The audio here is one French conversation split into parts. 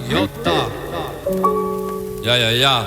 Yota. Ya.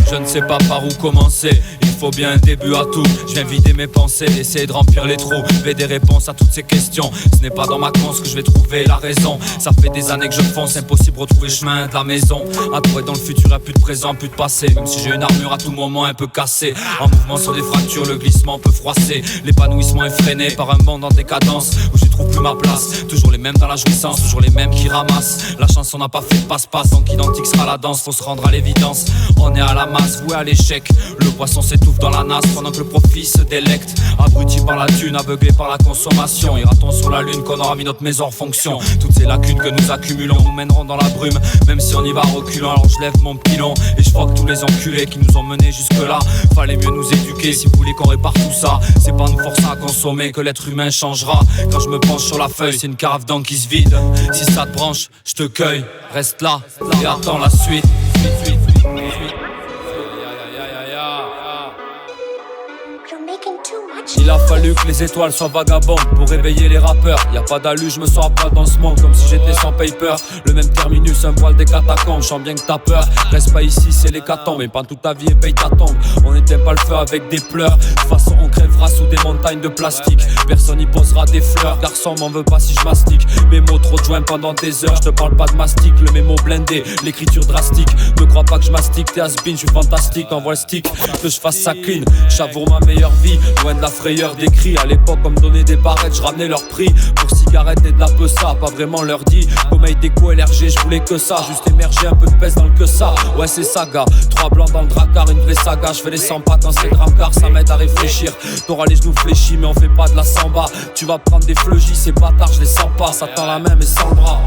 Je ne sais pas par où commencer. Il faut bien un début à tout. Je viens vider mes pensées, essayer de remplir les trous, trouver des réponses à toutes ces questions. Ce n'est pas dans ma conce que je vais trouver la raison. Ça fait des années que je fonce, impossible de retrouver le chemin de la maison. À trouver dans le futur, y'a plus de présent, plus de passé. Même si j'ai une armure à tout moment un peu cassée. En mouvement sur des fractures, le glissement peut froisser. L'épanouissement est freiné par un monde en décadence où je trouve plus ma place. Toujours les mêmes dans la jouissance, toujours les mêmes qui ramassent. La chanson n'a pas fait de passe-passe, donc identique sera la danse. Faut se rendre à l'évidence, on est à la masse, voué à l'échec. Le poisson s'étouffe dans la nasse pendant que le profit se délecte. Abruti par la thune, aveuglé par la consommation. Ira-t-on sur la lune qu'on aura mis notre maison en fonction? Toutes ces lacunes que nous accumulons nous mèneront dans la brume. Même si on y va reculant, alors je lève mon pilon et je que tous les enculés qui nous ont menés jusque là. Fallait mieux nous éduquer si vous voulez qu'on répare tout ça. C'est pas nous forcer à consommer que l'être humain changera. Quand je me penche sur la feuille, c'est une carafe d'encre qui se vide. Si ça te branche, je te cueille. Reste là et attends la suite. Il a fallu que les étoiles soient vagabondes pour réveiller les rappeurs. Y'a pas d'alu, je me sens pas dans ce monde comme si j'étais sans paper. Le même terminus, un poil des catacombes. Je sens bien que t'as peur, reste pas ici, c'est l'hécatombe. Mais pas toute ta vie et paye ta tombe. On n'éteint pas le feu avec des pleurs. De toute façon on crèvera sous des montagnes de plastique. Personne y posera des fleurs, garçon m'en veut pas si je mastique. Mes mots trop de joints pendant des heures. Je te parle pas de mastic, le mémo blindé, l'écriture drastique. Ne crois pas que je mastique, t'es has-been, je suis fantastique. Envoie le stick, que je fasse sa clean. J'avoue ma meilleure vie, loin de la frayeur des cris. À l'époque, on me donnait des barrettes, je ramenais leur prix. Pour cigarettes et de la peusa, pas vraiment leur dit. Comme déco LRG, je voulais que ça. Juste émerger, un peu de pèse dans le que ça. Ouais, c'est ça, gars. 3 blancs dans le dracard, une vraie saga. Je fais les 100 pas quand c'est drame car ça m'aide à réfléchir. T'auras les genoux fléchis, mais on fait pas de la samba. Tu vas prendre des fleugis, ces bâtards, je les sens pas. Ça tend la main, mais sans le bras.